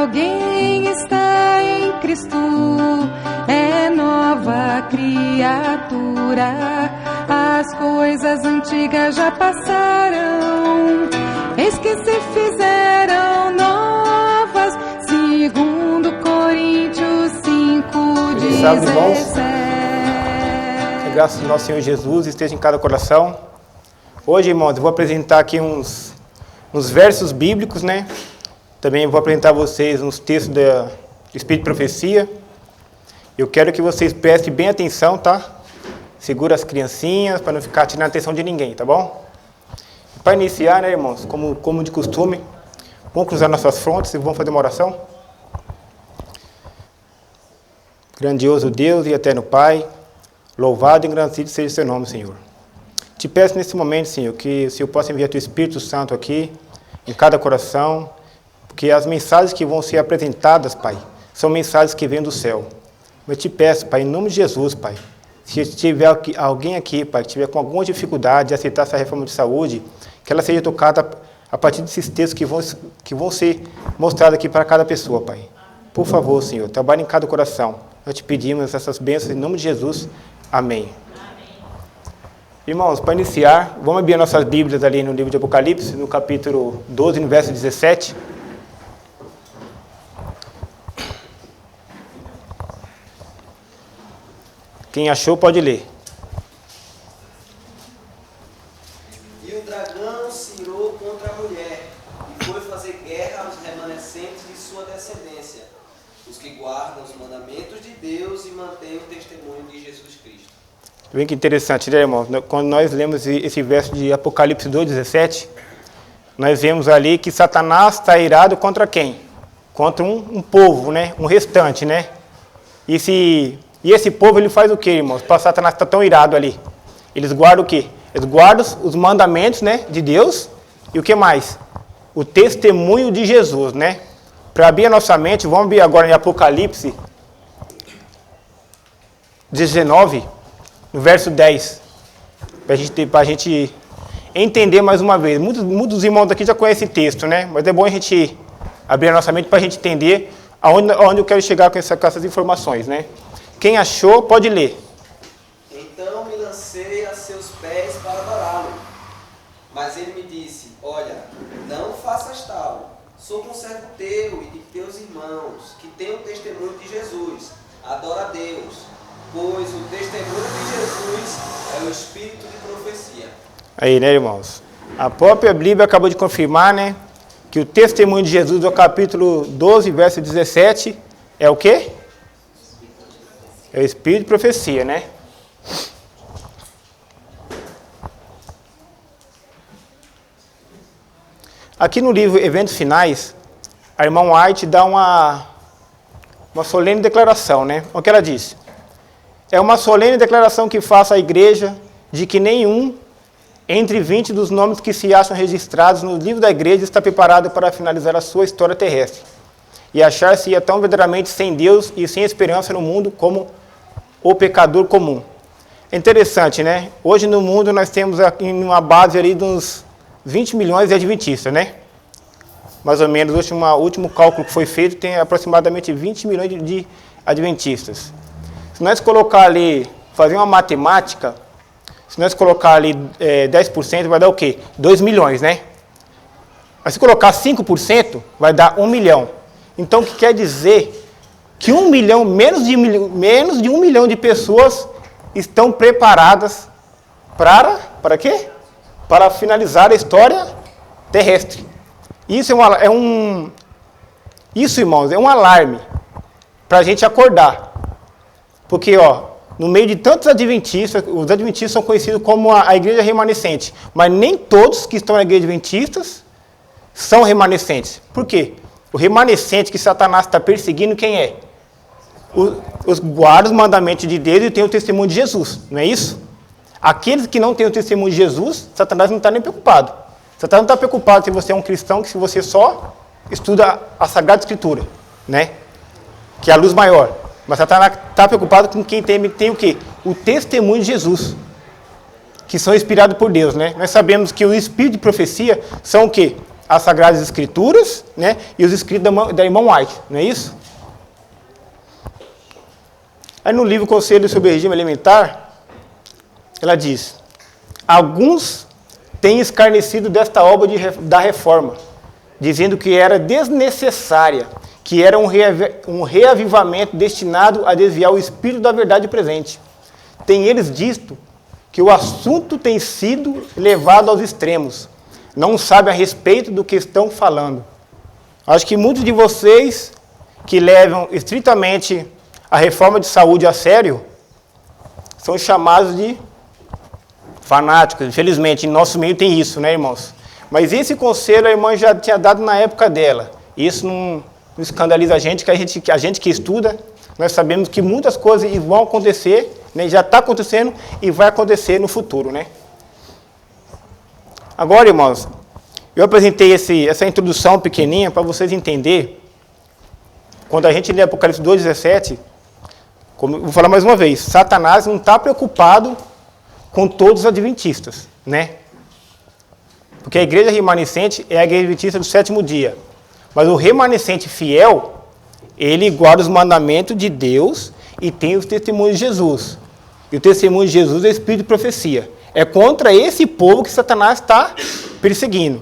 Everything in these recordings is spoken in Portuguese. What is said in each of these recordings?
alguém está em Cristo, é nova criatura. As coisas antigas já passaram, eis que se fizeram novas. 2 Coríntios 5:17. Que a graça do nosso Senhor Jesus esteja em cada coração. Hoje, irmãos, eu vou apresentar aqui uns versos bíblicos, né? Também vou apresentar a vocês uns textos do Espírito de Profecia. Eu quero que vocês prestem bem atenção, tá? Segura as criancinhas para não ficar tirando a atenção de ninguém, tá bom? Para iniciar, né, irmãos, como de costume, vamos cruzar nossas frontes e vamos fazer uma oração. Grandioso Deus e eterno Pai, louvado e engrandecido seja o seu nome, Senhor. Te peço nesse momento, Senhor, que o Senhor possa enviar teu Espírito Santo aqui, em cada coração, porque as mensagens que vão ser apresentadas, Pai, são mensagens que vêm do céu. Eu te peço, Pai, em nome de Jesus, Pai, se tiver alguém aqui, Pai, que tiver com alguma dificuldade de aceitar essa reforma de saúde, que ela seja tocada a partir desses textos que vão ser mostrados aqui para cada pessoa, Pai. Por favor, Senhor, trabalhe em cada coração. Nós te pedimos essas bênçãos em nome de Jesus. Amém. Irmãos, para iniciar, vamos abrir nossas Bíblias ali no livro de Apocalipse, no capítulo 12, no verso 17. Quem achou pode ler. E o dragão se irou contra a mulher, e foi fazer guerra aos remanescentes de sua descendência, os que guardam os mandamentos de Deus e mantêm o testemunho de Jesus Cristo. Bem que interessante, né, irmão? Quando nós lemos esse verso de Apocalipse 2,17, nós vemos ali que Satanás está irado contra quem? Contra um povo, né? Um restante, né? E esse povo, ele faz o quê, irmãos? Para Satanás estar tão irado ali. Eles guardam o quê? Eles guardam os mandamentos, né, de Deus. E o que mais? O testemunho de Jesus, né? Para abrir a nossa mente, vamos abrir agora em Apocalipse 19, no verso 10, para a gente entender mais uma vez. Muitos irmãos daqui já conhecem esse texto, né? Mas é bom a gente abrir a nossa mente para a gente entender aonde eu quero chegar com essas informações, né? Quem achou, pode ler. Então me lancei a seus pés para adorá-lo. Mas ele me disse, olha, não faças tal. Sou conservo teu e de teus irmãos, que têm o testemunho de Jesus. Adora a Deus. Pois o testemunho de Jesus é o espírito de profecia. Aí, né, irmãos? A própria Bíblia acabou de confirmar, né, que o testemunho de Jesus, do capítulo 12, verso 17, é o quê? É o espírito de profecia, né? Aqui no livro Eventos Finais, a irmã White dá uma solene declaração, né? O que ela disse? É uma solene declaração que faço à igreja de que nenhum entre 20 dos nomes que se acham registrados no livro da igreja está preparado para finalizar a sua história terrestre e achar-se tão verdadeiramente sem Deus e sem esperança no mundo como o pecador comum. É interessante, né? Hoje no mundo nós temos aqui uma base ali de uns 20 milhões de adventistas, né? Mais ou menos, o último cálculo que foi feito tem aproximadamente 20 milhões de adventistas. Se nós colocar ali, fazer uma matemática, se nós colocar ali 10%, vai dar o quê? 2 milhões, né? Mas se colocar 5%, vai dar 1 milhão. Então, o que quer dizer? Que 1 milhão, menos de 1 milhão de pessoas estão preparadas para quê? Para finalizar a história terrestre. Isso, irmãos, é um alarme para a gente acordar. Porque, no meio de tantos adventistas, os adventistas são conhecidos como a igreja remanescente. Mas nem todos que estão na igreja adventistas são remanescentes. Por quê? O remanescente que Satanás está perseguindo, quem é? Os guardas os mandamentos de Deus e têm o testemunho de Jesus. Não é isso? Aqueles que não têm o testemunho de Jesus, Satanás não está nem preocupado. Satanás não está preocupado se você é um cristão, se você só estuda a Sagrada Escritura, né? Que é a luz maior. Mas Satanás está preocupado com quem tem o quê? O testemunho de Jesus, que são inspirados por Deus, né? Nós sabemos que o espírito de profecia são o quê? as Sagradas Escrituras, né, e os escritos da irmã White, não é isso? Aí no livro Conselho sobre o Regime Alimentar, ela diz: alguns têm escarnecido desta obra da reforma, dizendo que era desnecessária, que era um reavivamento destinado a desviar o espírito da verdade presente. Tem eles dito que o assunto tem sido levado aos extremos. Não sabem a respeito do que estão falando. Acho que muitos de vocês que levam estritamente a reforma de saúde a sério são chamados de fanáticos. Infelizmente, em nosso meio tem isso, né, irmãos? Mas esse conselho a irmã já tinha dado na época dela. Isso não escandaliza a gente, que a gente que estuda, nós sabemos que muitas coisas vão acontecer, né, já está acontecendo e vai acontecer no futuro, né? Agora, irmãos, eu apresentei essa introdução pequenininha para vocês entenderem. Quando a gente lê Apocalipse 2,17, vou falar mais uma vez, Satanás não está preocupado com todos os adventistas, né? Porque a igreja remanescente é a igreja adventista do sétimo dia. Mas o remanescente fiel, ele guarda os mandamentos de Deus e tem os testemunhos de Jesus. E o testemunho de Jesus é o espírito de profecia. É contra esse povo que Satanás está perseguindo.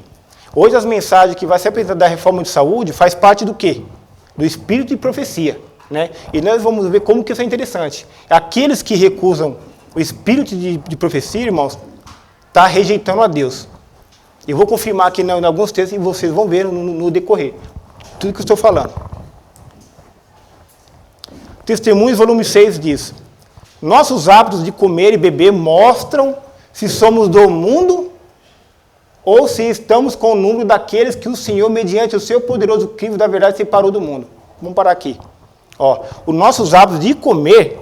Hoje as mensagens que vai ser apresentadas da reforma de saúde faz parte do quê? Do espírito de profecia, né? E nós vamos ver como que isso é interessante. Aqueles que recusam o espírito de profecia, irmãos, está rejeitando a Deus. Eu vou confirmar aqui em alguns textos e vocês vão ver no decorrer. Tudo que eu estou falando. Testemunhos, volume 6 diz: nossos hábitos de comer e beber mostram se somos do mundo ou se estamos com o número daqueles que o Senhor, mediante o seu poderoso crivo da verdade, separou do mundo. Vamos parar aqui. Ó, os nossos hábitos de comer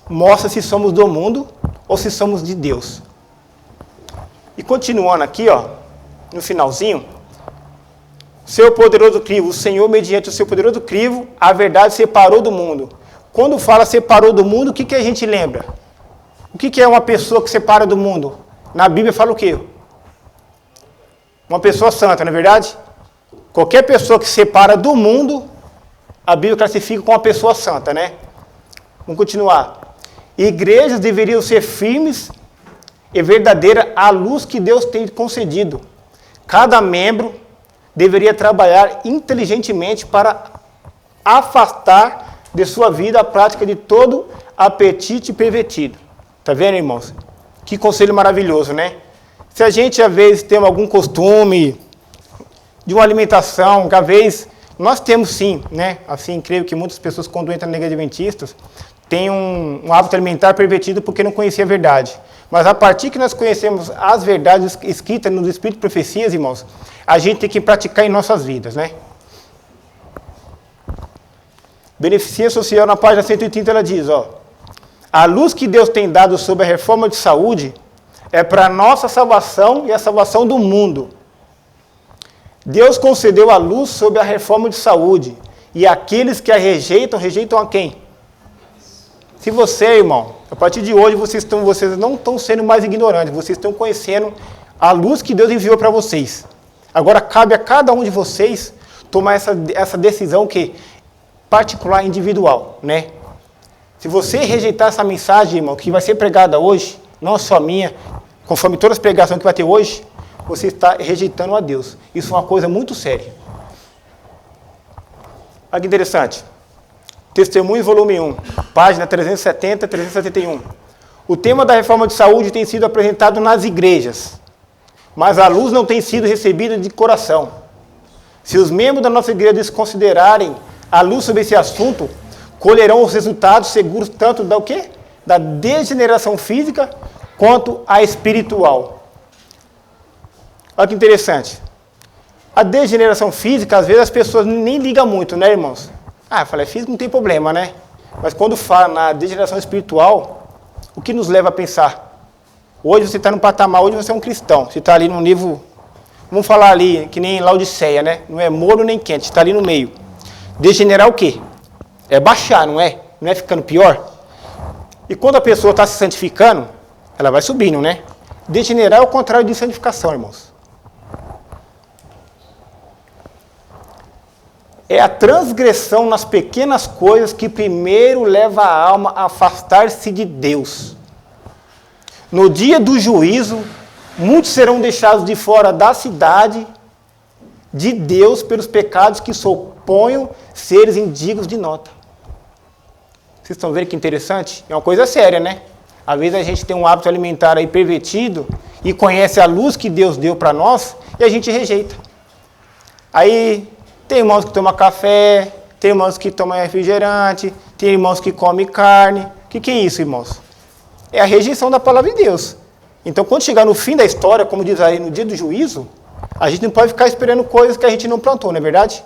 mostram se somos do mundo ou se somos de Deus. E continuando aqui, ó, no finalzinho, seu poderoso crivo, o Senhor, mediante o seu poderoso crivo, a verdade separou do mundo. Quando fala separou do mundo, o que a gente lembra? O que é uma pessoa que separa do mundo? Na Bíblia fala o quê? Uma pessoa santa, não é verdade? Qualquer pessoa que separa do mundo, a Bíblia classifica como uma pessoa santa, né? Vamos continuar. Igrejas deveriam ser firmes e verdadeiras à luz que Deus tem concedido. Cada membro deveria trabalhar inteligentemente para afastar de sua vida a prática de todo apetite pervertido. Tá vendo, irmãos? Que conselho maravilhoso, né? Se a gente, às vezes, tem algum costume de uma alimentação, que às vezes, nós temos sim, né? Assim, creio que muitas pessoas, quando entram na igreja adventista, têm um hábito alimentar pervertido porque não conhecia a verdade. Mas a partir que nós conhecemos as verdades escritas nos Espíritos de Profecias, irmãos, a gente tem que praticar em nossas vidas, né? Beneficência Social, na página 130, ela diz, ó: a luz que Deus tem dado sobre a reforma de saúde é para a nossa salvação e a salvação do mundo. Deus concedeu a luz sobre a reforma de saúde, e aqueles que a rejeitam, rejeitam a quem? Se você, irmão, a partir de hoje vocês não estão sendo mais ignorantes, vocês estão conhecendo a luz que Deus enviou para vocês. Agora cabe a cada um de vocês tomar essa decisão que particular, individual, né? Se você rejeitar essa mensagem, irmão, que vai ser pregada hoje, não só minha, conforme todas as pregações que vai ter hoje, você está rejeitando a Deus. Isso é uma coisa muito séria. Olha que interessante. Testemunhos, volume 1, página 370 e 371. O tema da reforma de saúde tem sido apresentado nas igrejas, mas a luz não tem sido recebida de coração. Se os membros da nossa igreja desconsiderarem a luz sobre esse assunto, colherão os resultados seguros tanto da o quê? Da degeneração física quanto a espiritual. Olha que interessante. A degeneração física, às vezes as pessoas nem ligam muito, né, irmãos? Ah, eu falei, físico não tem problema, né? Mas quando fala na degeneração espiritual, o que nos leva a pensar? Hoje você está no patamar, hoje você é um cristão. Você está ali no nível, vamos falar ali, que nem Laodiceia, né? Não é morno nem quente, está ali no meio. Degenerar o quê? É baixar, não é? Não é ficando pior? E quando a pessoa está se santificando, ela vai subindo, né? Degenerar é o contrário de santificação, irmãos. é a transgressão nas pequenas coisas que primeiro leva a alma a afastar-se de Deus. No dia do juízo, muitos serão deixados de fora da cidade de Deus pelos pecados que suponham seres indignos de nota. Vocês estão vendo que interessante? É uma coisa séria, né? Às vezes a gente tem um hábito alimentar aí pervertido e conhece a luz que Deus deu para nós e a gente rejeita. Aí tem irmãos que tomam café, tem irmãos que tomam refrigerante, tem irmãos que comem carne. O que é isso, irmãos? É a rejeição da palavra de Deus. Então, quando chegar no fim da história, como diz aí, no dia do juízo, a gente não pode ficar esperando coisas que a gente não plantou, não é verdade?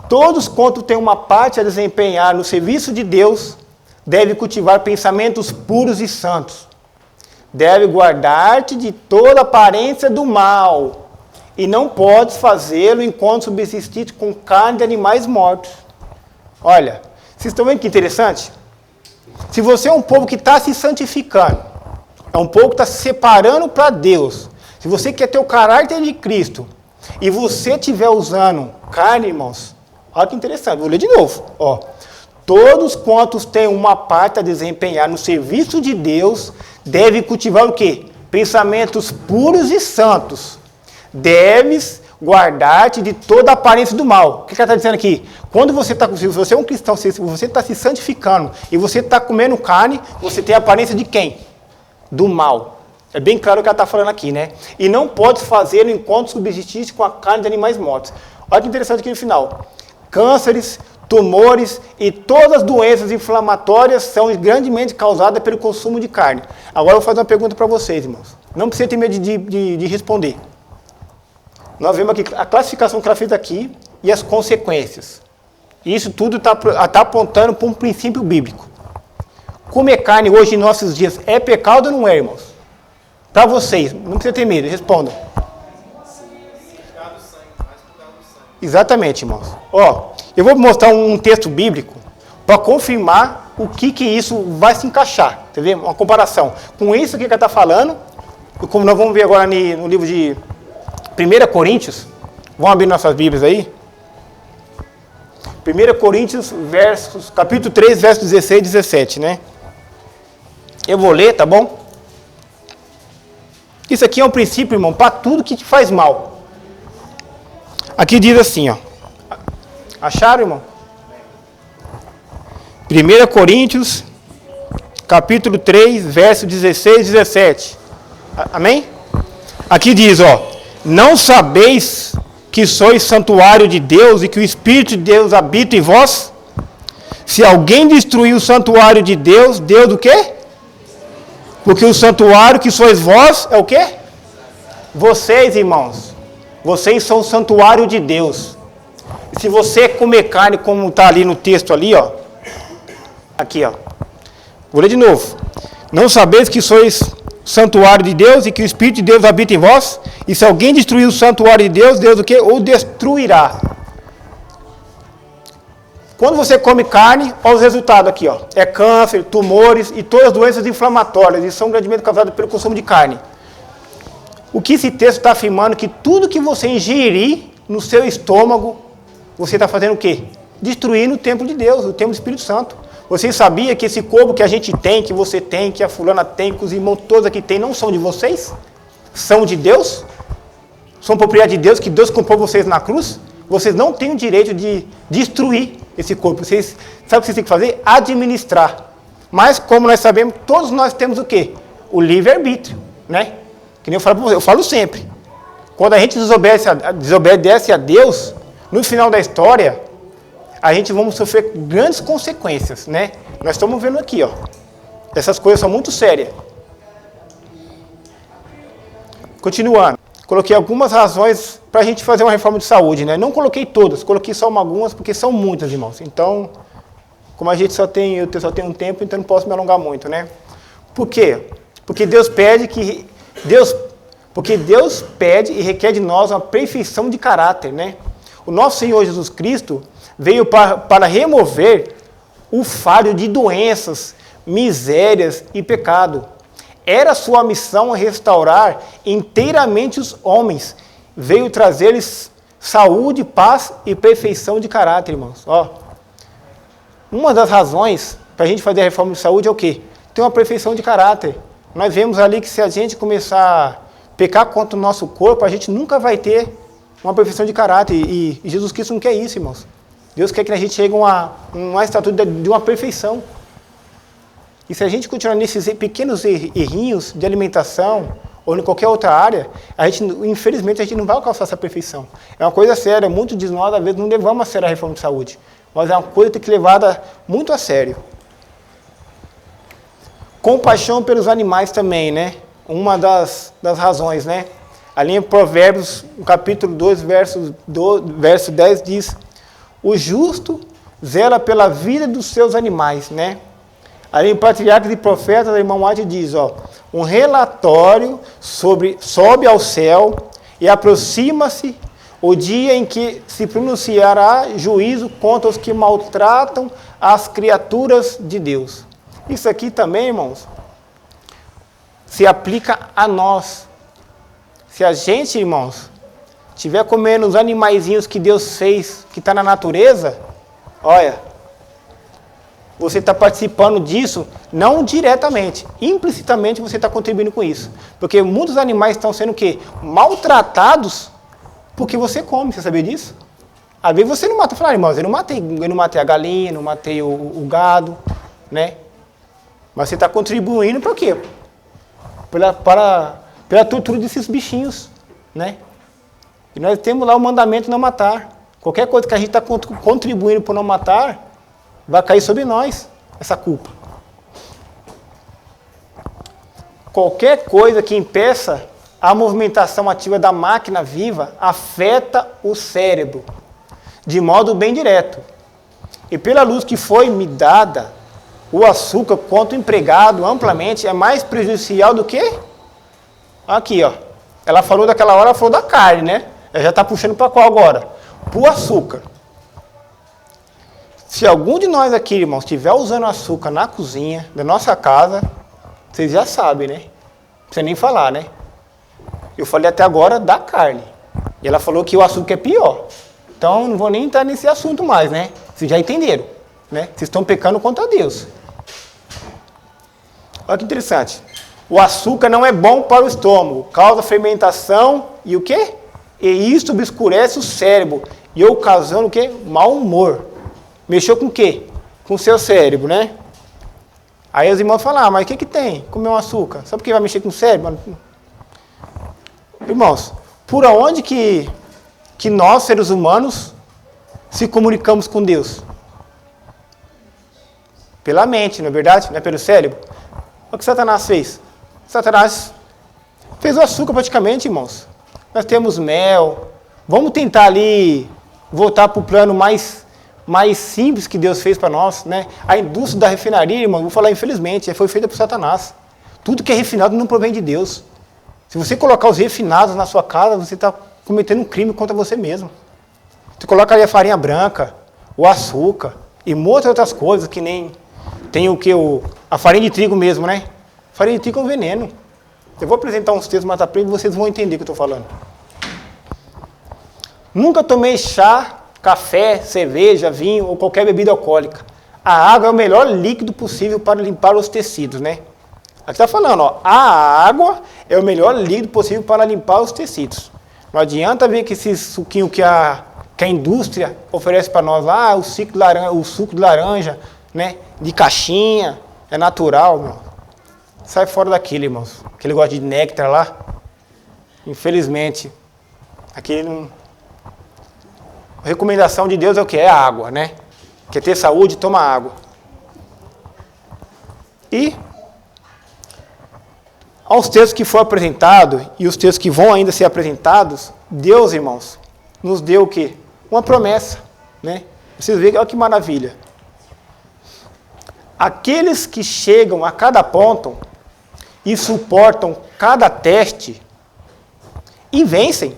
Todos quanto têm uma parte a desempenhar no serviço de Deus, devem cultivar pensamentos puros e santos. Deve guardar-te de toda aparência do mal, e não podes fazê-lo enquanto subsististe com carne de animais mortos. Olha, vocês estão vendo que interessante? Se você é um povo que está se santificando, é um povo que está se separando para Deus, se você quer ter o caráter de Cristo, e você estiver usando carne, irmãos, olha que interessante, vou ler de novo. Ó. Todos quantos têm uma parte a desempenhar no serviço de Deus, devem cultivar o quê? Pensamentos puros e santos. Deves guardar-te de toda a aparência do mal. O que ela está dizendo aqui? Quando você está, se você é um cristão, se você está se santificando e você está comendo carne, você tem a aparência de quem? Do mal. É bem claro o que ela está falando aqui, né? E não pode fazê-lo enquanto subsististe com a carne de animais mortos. Olha que interessante aqui no final. Cânceres, tumores e todas as doenças inflamatórias são grandemente causadas pelo consumo de carne. Agora eu vou fazer uma pergunta para vocês, irmãos. Não precisa ter medo de responder. Nós vemos aqui a classificação que ela fez aqui e as consequências. Isso tudo está apontando para um princípio bíblico. Comer carne hoje em nossos dias é pecado ou não é, irmãos? Para vocês, não precisa ter medo, respondam. Exatamente, irmãos. Ó, eu vou mostrar um texto bíblico para confirmar o que isso vai se encaixar. Tá vendo? Uma comparação com isso que ela está falando, como nós vamos ver agora no livro de 1 Coríntios. Vamos abrir nossas Bíblias aí. 1 Coríntios, capítulo 3, versos 16 e 17, né? Eu vou ler, tá bom? Isso aqui é um princípio, irmão, para tudo que te faz mal. Aqui diz assim, ó. Acharam, irmão? 1 Coríntios, capítulo 3, versos 16 e 17. Amém? Aqui diz, ó. Não sabeis que sois santuário de Deus e que o Espírito de Deus habita em vós? Se alguém destruir o santuário de Deus, Deus o quê? Porque o santuário que sois vós é o quê? Vocês, irmãos. Vocês são o santuário de Deus. E se você comer carne, como está ali no texto ali, ó. Aqui, ó. Vou ler de novo. Não sabeis que sois santuário de Deus e que o Espírito de Deus habita em vós? E se alguém destruir o santuário de Deus, Deus o quê? O destruirá. Quando você come carne, olha os resultados aqui, ó. É câncer, tumores e todas as doenças inflamatórias, e são grandemente causadas pelo consumo de carne. O que esse texto está afirmando? Que tudo que você ingerir no seu estômago, você está fazendo o quê? Destruindo o templo de Deus, o templo do Espírito Santo. Vocês sabiam que esse corpo que a gente tem, que você tem, que a fulana tem, que os irmãos todos aqui têm, não são de vocês? São de Deus? São propriedade de Deus, que Deus comprou vocês na cruz? Vocês não têm o direito de destruir esse corpo. Vocês sabem o que vocês têm que fazer? Administrar. Mas, como nós sabemos, todos nós temos o quê? O livre-arbítrio, né? Que nem eu falo para vocês, eu falo sempre. Quando a gente desobedece a Deus, no final da história, a gente vamos sofrer grandes consequências, né? Nós estamos vendo aqui, ó. Essas coisas são muito sérias. Continuando. Coloquei algumas razões para a gente fazer uma reforma de saúde, né? Não coloquei todas, coloquei só algumas, porque são muitas, irmãos. Então, como a gente só tem um tempo, então não posso me alongar muito, né? Por quê? Porque Deus pede e requer de nós uma perfeição de caráter, né? O nosso Senhor Jesus Cristo veio para remover o fardo de doenças, misérias e pecado. Era sua missão restaurar inteiramente os homens. Veio trazer-lhes saúde, paz e perfeição de caráter, irmãos. Ó, uma das razões para a gente fazer a reforma de saúde é o quê? Ter uma perfeição de caráter. Nós vemos ali que se a gente começar a pecar contra o nosso corpo, a gente nunca vai ter uma perfeição de caráter. E Jesus Cristo não quer isso, irmãos. Deus quer que a gente chegue a uma estatura de uma perfeição. E se a gente continuar nesses pequenos errinhos de alimentação ou em qualquer outra área, infelizmente, a gente não vai alcançar essa perfeição. É uma coisa séria. Muitos de nós, às vezes, não levamos a sério a reforma de saúde. Mas é uma coisa que tem que ser levada muito a sério. Compaixão pelos animais também, né? Uma das razões, né? Ali em Provérbios, no capítulo 2, verso 10, diz: o justo zela pela vida dos seus animais, né? Ali em Patriarcas e Profetas, o irmão White diz, ó, um relatório sobe ao céu e aproxima-se o dia em que se pronunciará juízo contra os que maltratam as criaturas de Deus. Isso aqui também, irmãos, se aplica a nós. Se a gente, irmãos, estiver comendo os animaizinhos que Deus fez, que está na natureza, olha, você está participando disso, não diretamente, implicitamente você está contribuindo com isso. Porque muitos animais estão sendo o quê? Maltratados porque você come, você sabia disso? Às vezes você não mata, fala, irmãos, eu não matei a galinha, não matei o gado, né? Mas você está contribuindo para quê? Pela tortura desses bichinhos, né? E nós temos lá o mandamento não matar. Qualquer coisa que a gente está contribuindo para não matar, vai cair sobre nós essa culpa. Qualquer coisa que impeça a movimentação ativa da máquina viva afeta o cérebro, de modo bem direto. E pela luz que foi me dada, o açúcar, quanto empregado amplamente, é mais prejudicial do que... Aqui, ó. Ela falou daquela hora, ela falou da carne, né? Ela já está puxando para qual agora? Para o açúcar. Se algum de nós aqui, irmãos, estiver usando açúcar na cozinha da nossa casa, vocês já sabem, né? Não precisa nem falar, né? Eu falei até agora da carne. E ela falou que o açúcar é pior. Então, não vou nem entrar nesse assunto mais, né? Vocês já entenderam, né? Vocês estão pecando contra Deus. Olha que interessante. O açúcar não é bom para o estômago. Causa fermentação e o quê? E isso obscurece o cérebro. E ocasiona o quê? Mau humor. Mexeu com o quê? Com o seu cérebro, né? Aí os irmãos falam, mas o que tem? Comer um açúcar. Sabe por que vai mexer com o cérebro? Irmãos, por onde que nós, seres humanos, se comunicamos com Deus? Pela mente, não é verdade? Não é pelo cérebro? Olha o que Satanás fez. Satanás fez o açúcar praticamente, irmãos. Nós temos mel. Vamos tentar ali voltar para o plano mais simples que Deus fez para nós, né? A indústria da refinaria, irmão, vou falar infelizmente, foi feita por Satanás. Tudo que é refinado não provém de Deus. Se você colocar os refinados na sua casa, você está cometendo um crime contra você mesmo. Você coloca ali a farinha branca, o açúcar e muitas outras coisas que nem tem a farinha de trigo mesmo, né? Farinha de trigo é um veneno. Eu vou apresentar uns textos mais à frente e vocês vão entender o que eu estou falando. Nunca tomei chá, café, cerveja, vinho ou qualquer bebida alcoólica. A água é o melhor líquido possível para limpar os tecidos, né? Aqui está falando, ó, a água é o melhor líquido possível para limpar os tecidos. Não adianta ver que esse suquinho que a indústria oferece para nós lá, o suco de laranja, né? De caixinha, é natural, meu. Sai fora daquilo, irmãos. Aquele gosto de néctar lá. Infelizmente, aquele não... A recomendação de Deus é o que? É a água, né? Quer ter saúde, toma água. E aos textos que foram apresentados e os textos que vão ainda ser apresentados, Deus, irmãos, nos deu o quê? Uma promessa, né? Vocês veem, olha que maravilha. Aqueles que chegam a cada ponto e suportam cada teste e vencem,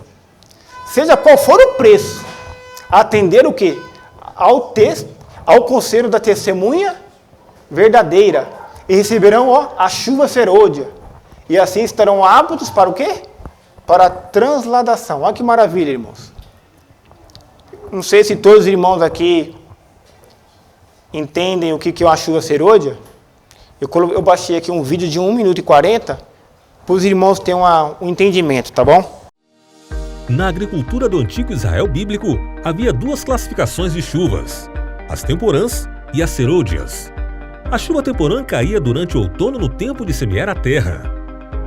seja qual for o preço, atender o quê? Ao conselho da testemunha verdadeira, e receberão, ó, a chuva serôdia, e assim estarão aptos para o quê? Para a transladação. Olha que maravilha, irmãos. não sei se todos os irmãos aqui entendem o que é uma chuva serôdia. Eu baixei aqui um vídeo de 1 minuto e 40 para os irmãos terem um entendimento, tá bom? Na agricultura do antigo Israel bíblico, havia 2 classificações de chuvas, as temporãs e as serôdias. A chuva temporã caía durante o outono no tempo de semear a terra.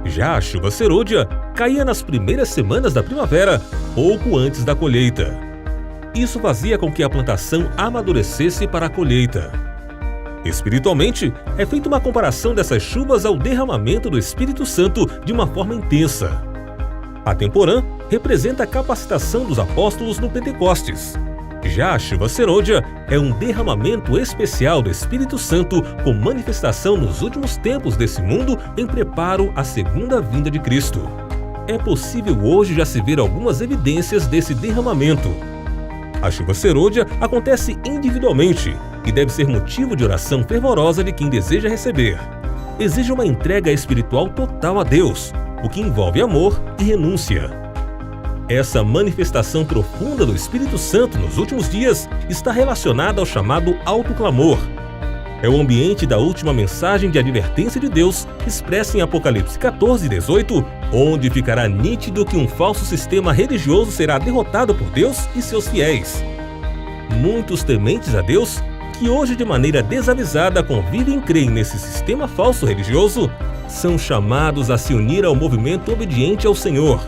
Já a chuva serôdia caía nas primeiras semanas da primavera, pouco antes da colheita. Isso fazia com que a plantação amadurecesse para a colheita. Espiritualmente, é feita uma comparação dessas chuvas ao derramamento do Espírito Santo de uma forma intensa. A temporã representa a capacitação dos apóstolos no Pentecostes. Já a chuva serôdia é um derramamento especial do Espírito Santo com manifestação nos últimos tempos desse mundo em preparo à segunda vinda de Cristo. É possível hoje já se ver algumas evidências desse derramamento. A chuva serôdia acontece individualmente e deve ser motivo de oração fervorosa de quem deseja receber. Exige uma entrega espiritual total a Deus, o que envolve amor e renúncia. Essa manifestação profunda do Espírito Santo nos últimos dias está relacionada ao chamado autoclamor. É o ambiente da última mensagem de advertência de Deus, expressa em Apocalipse 14:18, onde ficará nítido que um falso sistema religioso será derrotado por Deus e seus fiéis. Muitos tementes a Deus, que hoje de maneira desavisada convivem e creem nesse sistema falso religioso, são chamados a se unir ao movimento obediente ao Senhor.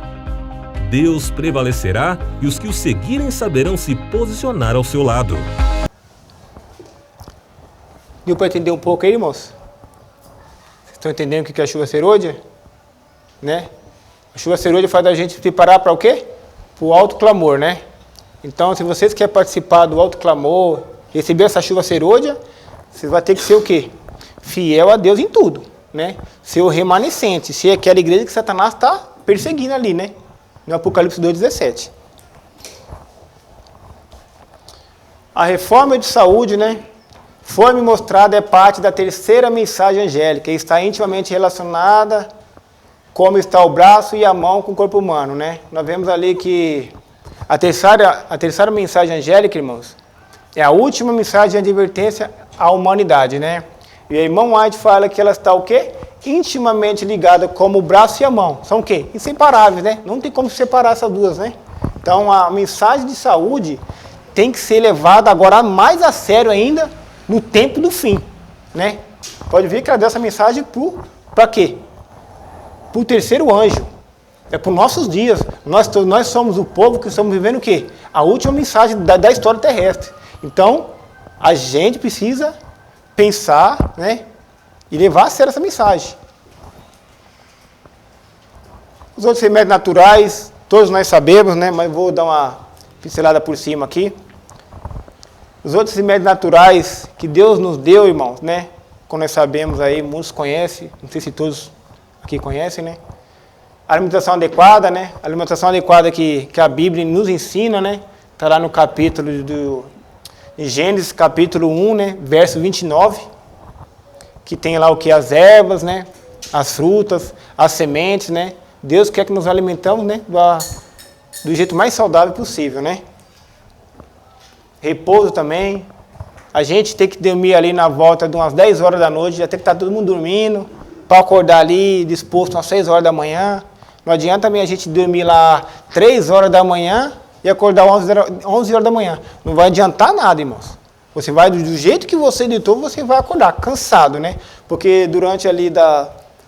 Deus prevalecerá e os que o seguirem saberão se posicionar ao seu lado. Deu para entender um pouco aí, irmãos? Vocês estão entendendo o que é a chuva serôdia? Né? A chuva serôdia faz a gente se preparar para o quê? Para o alto clamor, né? Então, se vocês querem participar do alto clamor, receber essa chuva serôdia, vocês vão ter que ser o quê? Fiel a Deus em tudo, né? Ser o remanescente, ser aquela igreja que Satanás está perseguindo ali, né? No Apocalipse 2:17. A reforma de saúde, né? Foi-me mostrada é parte da terceira mensagem angélica e está intimamente relacionada como está o braço e a mão com o corpo humano, né? Nós vemos ali que a terceira mensagem angélica, irmãos, é a última mensagem de advertência à humanidade, né? E o irmão White fala que ela está o quê? Intimamente ligada como o braço e a mão. São o quê? Inseparáveis, né? Não tem como separar essas duas, né? Então a mensagem de saúde tem que ser levada agora mais a sério ainda no tempo do fim, né? Pode ver que ela deu essa mensagem para quê? Para o terceiro anjo. É para os nossos dias. Nós somos o povo que estamos vivendo o quê? A última mensagem da história terrestre. Então, a gente precisa pensar, né? E levar a sério essa mensagem. Os outros remédios naturais, todos nós sabemos, né? Mas vou dar uma pincelada por cima aqui. Os outros remédios naturais que Deus nos deu, irmãos, né? Como nós sabemos aí, muitos conhecem, não sei se todos aqui conhecem, né? A alimentação adequada, né? A alimentação adequada que a Bíblia nos ensina, né? Está lá no capítulo de Gênesis, capítulo 1, né? Verso 29, que tem lá o que? As ervas, né? As frutas, as sementes, né? Deus quer que nos alimentamos, né? Do jeito mais saudável possível, né? Repouso também. A gente tem que dormir ali na volta de umas 10 horas da noite, já tem que estar todo mundo dormindo, para acordar ali disposto às 6 horas da manhã. Não adianta também a gente dormir lá 3 horas da manhã e acordar 11 horas da manhã. Não vai adiantar nada, irmãos. Você vai, do jeito que você deitou, você vai acordar cansado, né? Porque durante ali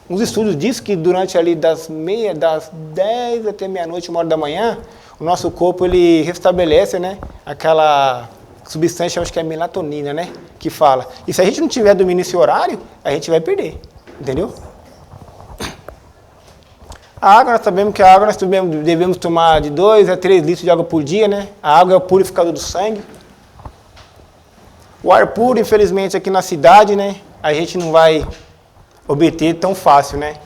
uns estudos dizem que durante ali das 10 até meia-noite, 1 hora da manhã, o nosso corpo ele restabelece, né? Aquela substância, acho que é melatonina, né? Que fala. E se a gente não tiver dormindo nesse horário, a gente vai perder. Entendeu? A água, nós sabemos que a água nós devemos tomar de 2 a 3 litros de água por dia, né? A água é o purificador do sangue. O ar puro, infelizmente, aqui na cidade, né? A gente não vai obter tão fácil, né?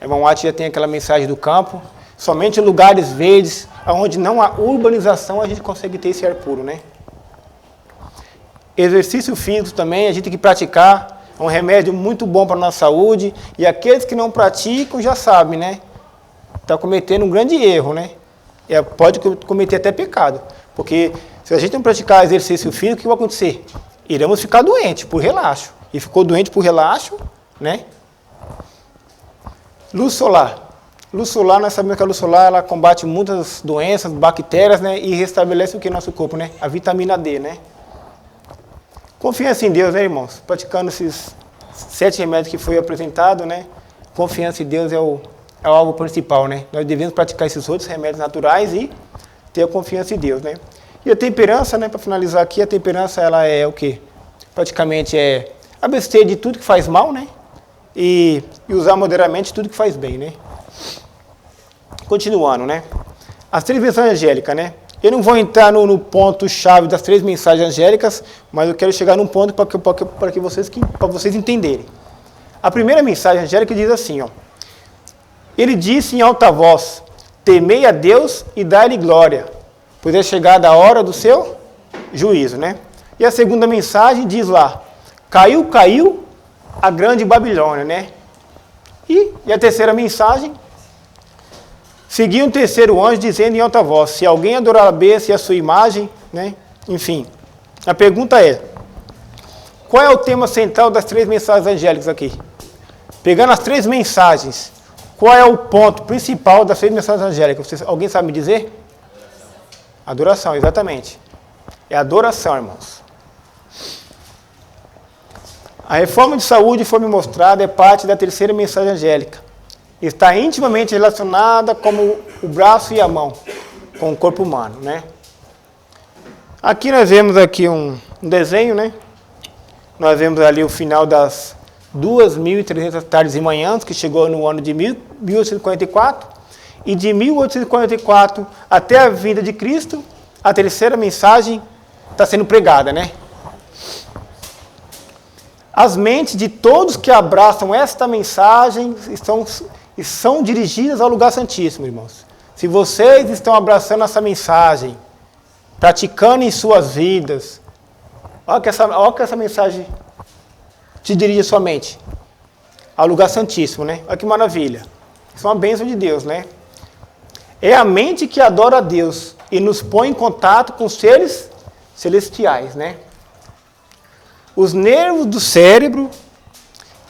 O irmão White já tem aquela mensagem do campo. Somente em lugares verdes, onde não há urbanização, a gente consegue ter esse ar puro, né? Exercício físico também, a gente tem que praticar. É um remédio muito bom para a nossa saúde. E aqueles que não praticam já sabem, né? Está cometendo um grande erro, né? Pode cometer até pecado. Porque Se a gente não praticar exercício físico, o que vai acontecer? Iremos ficar doentes por relaxo. E ficou doente por relaxo, né? Luz solar. Luz solar, nós sabemos que a luz solar ela combate muitas doenças, bactérias, né? E restabelece o que no nosso corpo, né? A vitamina D, né? Confiança em Deus, né, irmãos? Praticando esses 7 remédios que foi apresentado, né? Confiança em Deus é algo principal, né? Nós devemos praticar esses outros remédios naturais e ter a confiança em Deus, né? E a temperança, né? Para finalizar aqui, a temperança ela é o quê? Praticamente é abster de tudo que faz mal, né? E usar moderadamente tudo que faz bem, né? Continuando, né? As 3 mensagens angélicas, né? Eu não vou entrar no ponto-chave das 3 mensagens angélicas, mas eu quero chegar num ponto para vocês entenderem. A primeira mensagem angélica diz assim, ó. Ele disse em alta voz, temei a Deus e dai-lhe glória, pois é chegada a hora do seu juízo, né? E a segunda mensagem diz lá, caiu a grande Babilônia, né? E a terceira mensagem, seguiu um terceiro anjo dizendo em alta voz, se alguém adorar a besta e a sua imagem, né? Enfim, a pergunta é, qual é o tema central das 3 mensagens angélicas aqui? Pegando as 3 mensagens, qual é o ponto principal das 3 mensagens angélicas? Alguém sabe me dizer? Adoração, exatamente. É adoração, irmãos. A reforma de saúde foi me mostrada é parte da terceira mensagem angélica. Está intimamente relacionada como o braço e a mão com o corpo humano, né? Aqui nós vemos aqui um desenho, né? Nós vemos ali o final das 2.300 tardes e manhãs, que chegou no ano de 1844, e de 1844 até a vinda de Cristo, a terceira mensagem está sendo pregada, né? As mentes de todos que abraçam esta mensagem são dirigidas ao lugar santíssimo, irmãos. Se vocês estão abraçando essa mensagem, praticando em suas vidas, olha que essa mensagem te dirige a sua mente ao lugar santíssimo, né? Olha que maravilha. Isso é uma bênção de Deus, né? É a mente que adora a Deus e nos põe em contato com seres celestiais, né? Os nervos do cérebro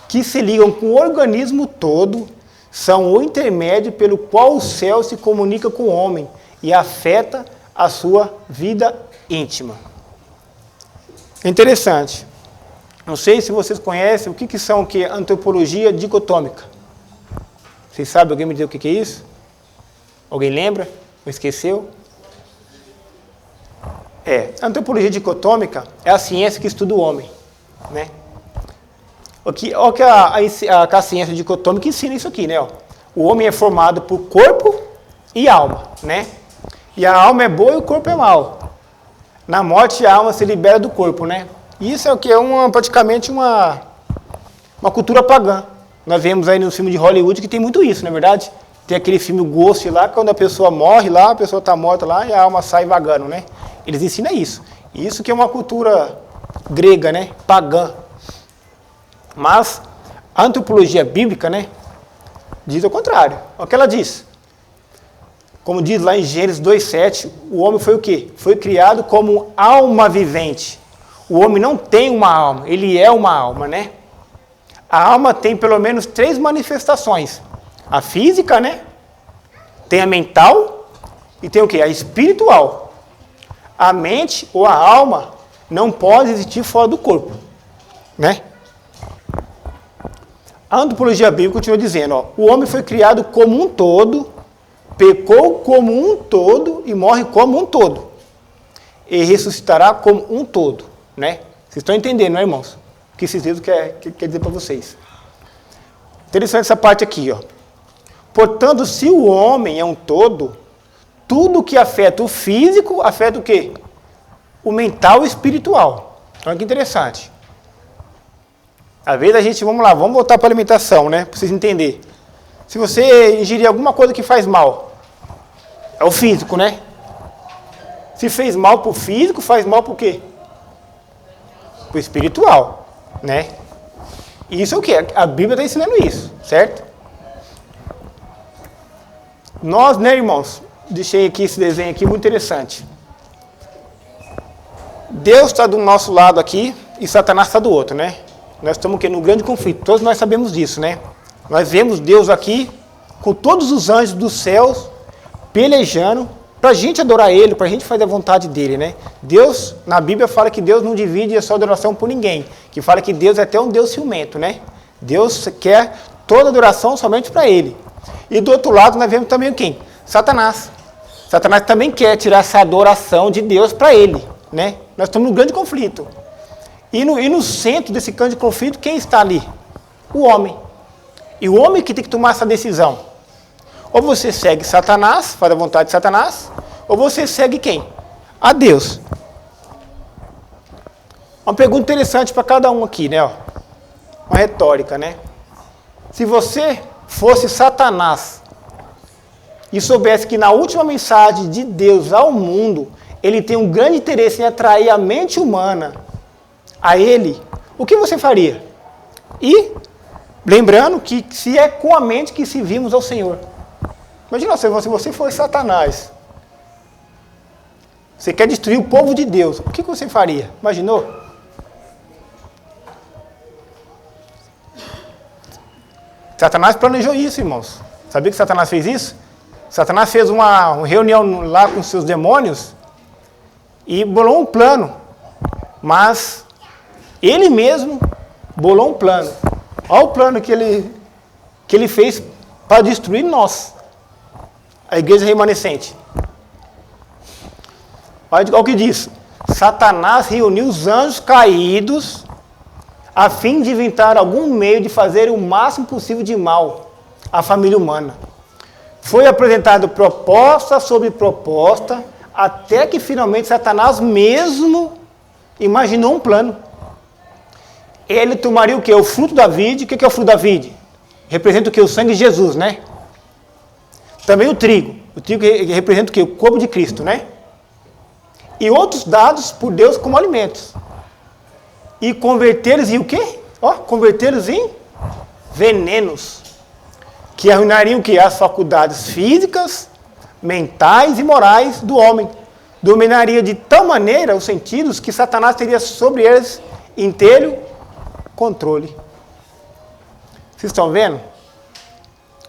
que se ligam com o organismo todo são o intermédio pelo qual o céu se comunica com o homem e afeta a sua vida íntima. É interessante. Não sei se vocês conhecem o que são antropologia dicotômica. Vocês sabem? Alguém me diz o que é isso? Alguém lembra? Ou esqueceu? A antropologia dicotômica é a ciência que estuda o homem, né? Olha que a ciência dicotômica ensina isso aqui, né? Ó. O homem é formado por corpo e alma, né? E a alma é boa e o corpo é mau. Na morte a alma se libera do corpo, né? Isso é o que é praticamente uma cultura pagã. Nós vemos aí no filme de Hollywood que tem muito isso, não é verdade? Tem aquele filme Ghost lá, quando a pessoa morre lá, a pessoa está morta lá e a alma sai vagando, né? Eles ensinam isso. Isso que é uma cultura grega, né? Pagã. Mas a antropologia bíblica, né? Diz ao contrário. Olha o que ela diz. Como diz lá em Gênesis 2:7, o homem foi o quê? Foi criado como alma vivente. O homem não tem uma alma, ele é uma alma, né? A alma tem pelo menos 3 manifestações. A física, né? Tem a mental e tem o quê? A espiritual. A mente ou a alma não pode existir fora do corpo, né? A antropologia bíblica continua dizendo, ó, o homem foi criado como um todo, pecou como um todo e morre como um todo. E ressuscitará como um todo, né? Vocês estão entendendo, né, irmãos? O que esses livros quer dizer para vocês. Interessante essa parte aqui, ó. Portanto, se o homem é um todo, tudo que afeta o físico, afeta o quê? O mental e o espiritual. Olha que interessante. Às vezes a gente, vamos voltar para a alimentação, né? Para vocês entenderem. Se você ingerir alguma coisa que faz mal, é o físico, né? Se fez mal para o físico, faz mal para o quê? Para o espiritual, né? E isso é o quê? A Bíblia está ensinando isso, certo? Nós, né, irmãos? Deixei aqui esse desenho aqui muito interessante. Deus está do nosso lado aqui e Satanás está do outro, né? Nós estamos aqui num grande conflito, todos nós sabemos disso, né? Nós vemos Deus aqui com todos os anjos dos céus pelejando para a gente adorar Ele, para a gente fazer a vontade dEle, né? Deus, na Bíblia fala que Deus não divide a sua adoração por ninguém, que fala que Deus é até um Deus ciumento, né? Deus quer toda adoração somente para Ele. E do outro lado nós vemos também quem? Satanás. Satanás também quer tirar essa adoração de Deus para Ele, né? Nós estamos num grande conflito. E no centro desse grande conflito, quem está ali? O homem. E o homem que tem que tomar essa decisão. Ou você segue Satanás, faz a vontade de Satanás, ou você segue quem? A Deus. Uma pergunta interessante para cada um aqui, né? Uma retórica, né? Se você fosse Satanás e soubesse que na última mensagem de Deus ao mundo, ele tem um grande interesse em atrair a mente humana a ele, o que você faria? E, lembrando que se é com a mente que servimos ao Senhor. Imagina se você for Satanás. Você quer destruir o povo de Deus. O que você faria? Imaginou? Satanás planejou isso, irmãos. Sabia que Satanás fez isso? Satanás fez uma reunião lá com seus demônios e bolou um plano. Mas ele mesmo bolou um plano. Olha o plano que ele fez para destruir nós. A igreja remanescente. Olha o que diz. Satanás reuniu os anjos caídos a fim de inventar algum meio de fazer o máximo possível de mal à família humana. Foi apresentado proposta sobre proposta, até que finalmente Satanás mesmo imaginou um plano. Ele tomaria o quê? O fruto da vide. O que é o fruto da vide? Representa o quê? O sangue de Jesus, né? Também o trigo. O trigo representa o quê? O corpo de Cristo, né? E outros dados por Deus como alimentos. E convertê-los em o quê? Convertê-los em venenos. Que arruinariam o quê? As faculdades físicas, mentais e morais do homem. Dominaria de tal maneira os sentidos que Satanás teria sobre eles inteiro controle. Vocês estão vendo?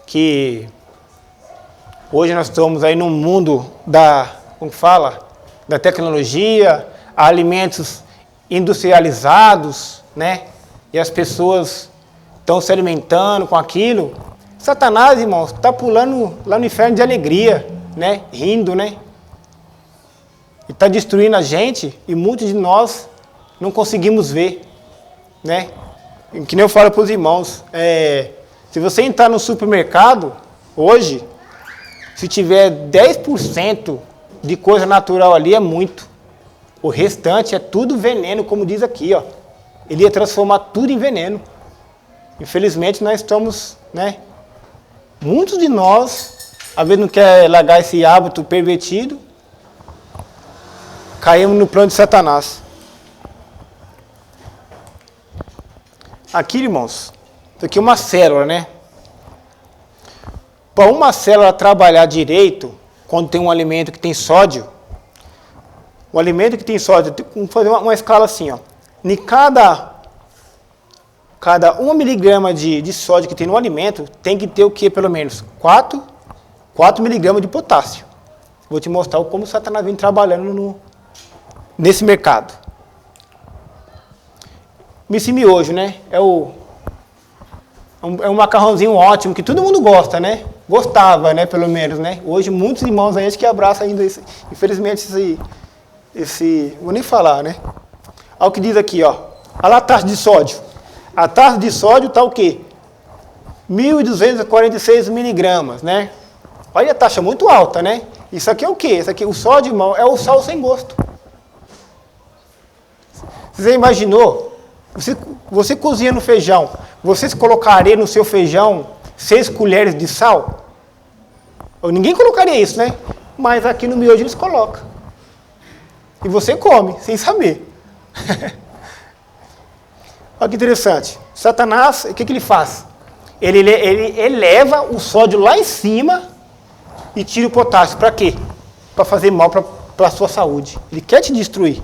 Que hoje nós estamos aí num mundo da tecnologia, alimentos industrializados, né? E as pessoas estão se alimentando com aquilo. Satanás, irmãos, está pulando lá no inferno de alegria, né? Rindo, né? E está destruindo a gente e muitos de nós não conseguimos ver, né? Que nem eu falo para os irmãos, se você entrar no supermercado hoje, se tiver 10% de coisa natural ali é muito. O restante é tudo veneno, como diz aqui, ó. Ele ia transformar tudo em veneno. Infelizmente nós estamos, né? Muitos de nós, às vezes não quer largar esse hábito pervertido, caímos no plano de Satanás. Aqui, irmãos, isso aqui é uma célula, né? Para uma célula trabalhar direito, quando tem um alimento que tem sódio, o alimento que tem sódio, vamos fazer uma escala assim, ó. Em cada 1 miligrama de sódio que tem no alimento, tem que ter o que? Pelo menos 4 miligramas de potássio. Vou te mostrar como o Satanás vem trabalhando nesse mercado. Esse miojo, né? É um macarrãozinho ótimo, que todo mundo gosta, né? Gostava, né? Pelo menos, né? Hoje muitos irmãos aí acho que abraçam ainda infelizmente vou nem falar, né? Olha o que diz aqui, ó. Olha lá a taxa de sódio. A taxa de sódio está o quê? 1.246 miligramas, né? Olha a taxa muito alta, né? Isso aqui é o quê? Isso aqui, o sódio, irmão, é o sal sem gosto. Você imaginou? Você cozinha no feijão, você colocaria no seu feijão 6 colheres de sal? Ninguém colocaria isso, né? Mas aqui no miojo eles colocam. E você come, sem saber. Olha que interessante. Satanás, o que ele faz? Ele eleva o sódio lá em cima e tira o potássio. Para quê? Para fazer mal para a sua saúde. Ele quer te destruir.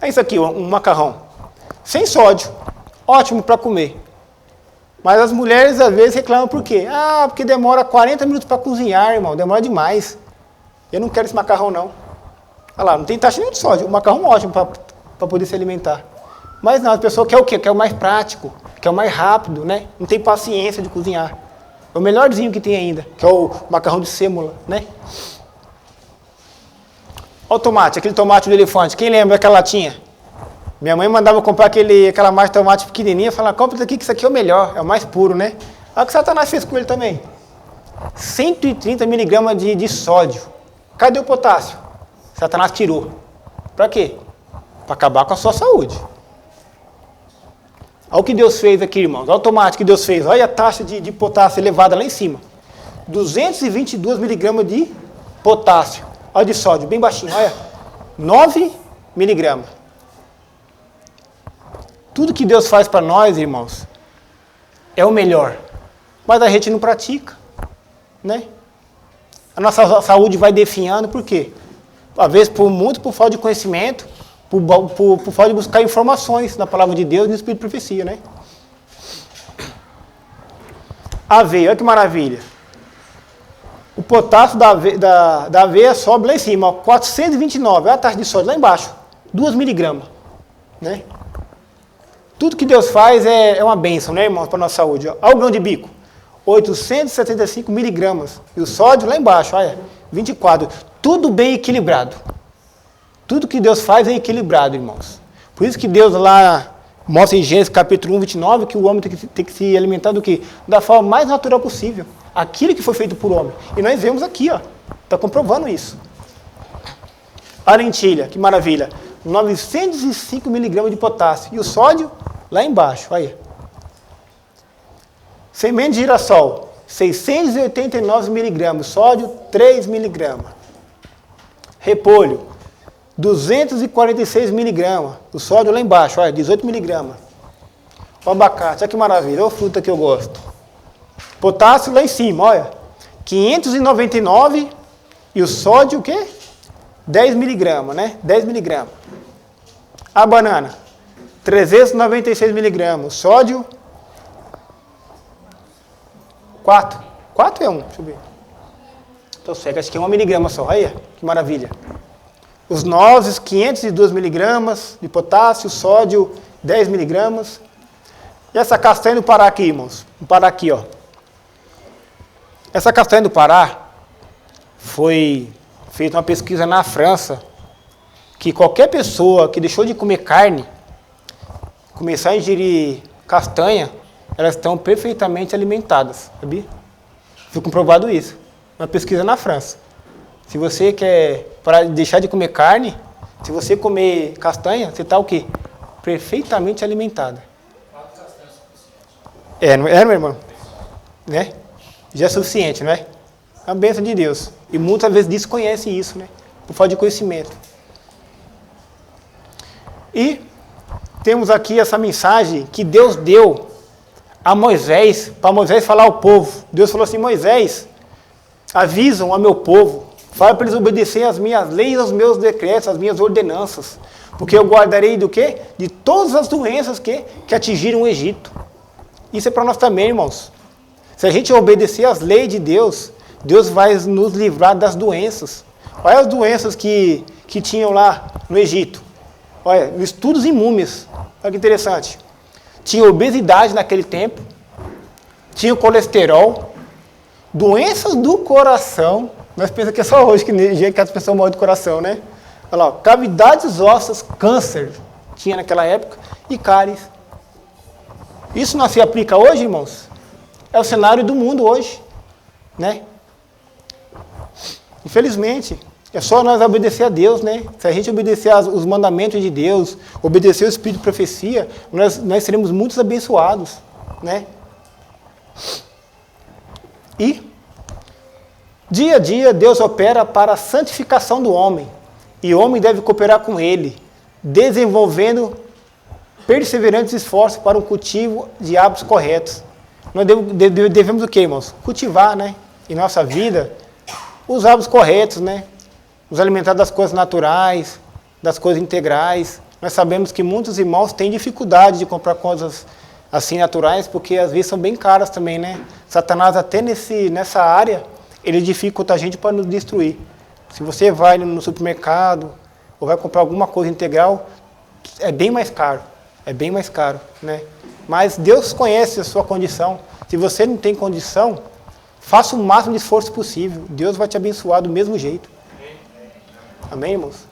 É isso aqui, um macarrão. Sem sódio. Ótimo para comer. Mas as mulheres às vezes reclamam por quê? Ah, porque demora 40 minutos para cozinhar, irmão. Demora demais. Eu não quero esse macarrão, não. Olha lá, não tem taxa nenhuma de sódio. O macarrão é ótimo para poder se alimentar. Mas não, a pessoa quer o quê? Quer o mais prático, quer o mais rápido, né? Não tem paciência de cozinhar. É o melhorzinho que tem ainda, que é o macarrão de sêmola, né? Olha o tomate, aquele tomate do elefante. Quem lembra daquela latinha? Minha mãe mandava comprar aquela marca de tomate pequenininha e falava, compra daqui que isso aqui é o melhor, é o mais puro, né? Olha o que Satanás fez com ele também. 130 miligramas de sódio. Cadê o potássio? Satanás tirou. Para quê? Para acabar com a sua saúde. Olha o que Deus fez aqui, irmãos. Olha o tomate que Deus fez. Olha a taxa de potássio elevada lá em cima. 222 miligramas de potássio. Olha de sódio, bem baixinho. Olha, 9 miligramas. Tudo que Deus faz para nós, irmãos, é o melhor. Mas a gente não pratica, né? A nossa saúde vai definhando, por quê? Às vezes, por falta de conhecimento, por falta de buscar informações na palavra de Deus e no Espírito de Profecia, né? Aveia, olha que maravilha. O potássio da aveia sobe lá em cima, ó, 429, olha a taxa de sódio lá embaixo, 2 miligramas, né? Tudo que Deus faz é uma bênção, né, irmãos, para a nossa saúde. Olha o grão de bico, 875 miligramas. E o sódio lá embaixo, olha, 24. Tudo bem equilibrado. Tudo que Deus faz é equilibrado, irmãos. Por isso que Deus lá mostra em Gênesis capítulo 1, 29, que o homem tem que se alimentar do quê? Da forma mais natural possível. Aquilo que foi feito por homem. E nós vemos aqui, ó, está comprovando isso. A lentilha, que maravilha. 905 miligramas de potássio. E o sódio lá embaixo, olha. Semente de girassol, 689 miligramas. Sódio, 3 miligramas. Repolho, 246 miligramas. O sódio lá embaixo, olha, 18 miligramas. O abacate, olha que maravilha. Olha a fruta que eu gosto. Potássio lá em cima, olha. 599 e o sódio, o quê? 10 miligramas, né? 10 miligramas. A banana, 396 miligramas. Sódio, 4. 4 é 1, deixa eu ver. Estou cego, acho que é 1 miligrama só. Aí, que maravilha. Os nozes, 502 miligramas de potássio. Sódio, 10 miligramas. E essa castanha do Pará aqui, irmãos. Vou parar aqui, ó. Essa castanha do Pará foi feita uma pesquisa na França, que qualquer pessoa que deixou de comer carne, começar a ingerir castanha, elas estão perfeitamente alimentadas, sabia? Foi comprovado isso. Uma pesquisa na França. Se você quer deixar de comer carne, se você comer castanha, você está o quê? Perfeitamente alimentada. Não é, meu irmão? Né? Já é suficiente, não é? É uma bênção de Deus. E muitas vezes desconhecem isso, né? Por falta de conhecimento. E temos aqui essa mensagem que Deus deu a Moisés, para Moisés falar ao povo. Deus falou assim, Moisés, avisam ao meu povo, fala para eles obedecerem às minhas leis, aos meus decretos, às minhas ordenanças, porque eu guardarei do quê? De todas as doenças que atingiram o Egito. Isso é para nós também, irmãos. Se a gente obedecer às leis de Deus, Deus vai nos livrar das doenças. Olha as doenças que tinham lá no Egito. Olha, estudos em múmias. Olha que interessante. Tinha obesidade naquele tempo, tinha colesterol, doenças do coração. Nós pensamos que é só hoje que as pessoas morrem do coração, né? Olha lá, cavidades ósseas, câncer, tinha naquela época, e cáries. Isso não se aplica hoje, irmãos? É o cenário do mundo hoje, né? Infelizmente, é só nós obedecer a Deus, né? Se a gente obedecer os mandamentos de Deus, obedecer o Espírito de Profecia, nós seremos muito abençoados, né? E, dia a dia, Deus opera para a santificação do homem. E o homem deve cooperar com ele, desenvolvendo perseverantes esforços para um cultivo de hábitos corretos. Nós devemos o quê, irmãos? Cultivar, né? Em nossa vida, os hábitos corretos, né? Nos alimentar das coisas naturais, das coisas integrais, Nós sabemos que muitos irmãos têm dificuldade de comprar coisas assim naturais, porque às vezes são bem caras também, né? Satanás até nessa área, ele dificulta a gente para nos destruir. Se você vai no supermercado ou vai comprar alguma coisa integral, é bem mais caro, né? Mas Deus conhece a sua condição. Se você não tem condição, faça o máximo de esforço possível. Deus vai te abençoar do mesmo jeito. Amém, irmãos?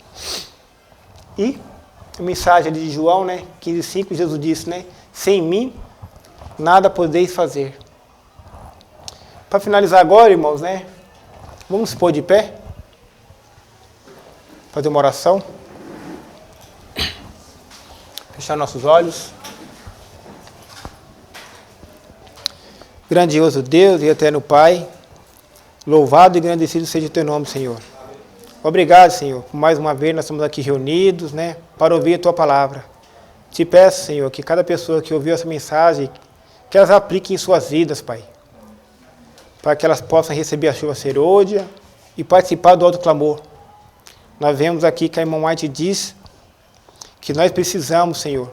E a mensagem de João, né, 15:5, Jesus disse, né, sem mim, nada podeis fazer. Para finalizar agora, irmãos, né, vamos se pôr de pé, fazer uma oração, fechar nossos olhos. Grandioso Deus e eterno Pai, louvado e agradecido seja o teu nome, Senhor. Obrigado, Senhor, por mais uma vez nós estamos aqui reunidos, né, para ouvir a tua palavra. Te peço, Senhor, que cada pessoa que ouviu essa mensagem, que elas apliquem em suas vidas, Pai, para que elas possam receber a chuva serôdia e participar do alto clamor. Nós vemos aqui que a irmã White diz que nós precisamos, Senhor,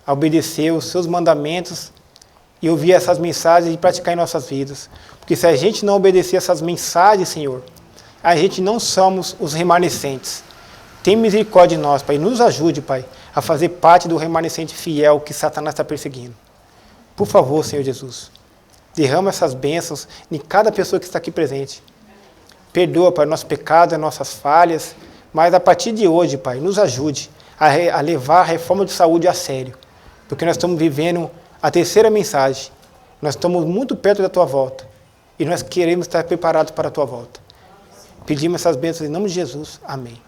obedecer os seus mandamentos e ouvir essas mensagens e praticar em nossas vidas. Porque se a gente não obedecer essas mensagens, Senhor, a gente não somos os remanescentes. Tem misericórdia de nós, Pai. Nos ajude, Pai, a fazer parte do remanescente fiel que Satanás está perseguindo. Por favor, Senhor Jesus, derrama essas bênçãos em cada pessoa que está aqui presente. Perdoa, Pai, nossos pecados, as nossas falhas, mas a partir de hoje, Pai, nos ajude a levar a reforma de saúde a sério. Porque nós estamos vivendo a terceira mensagem. Nós estamos muito perto da tua volta. E nós queremos estar preparados para a tua volta. Pedimos essas bênçãos em nome de Jesus. Amém.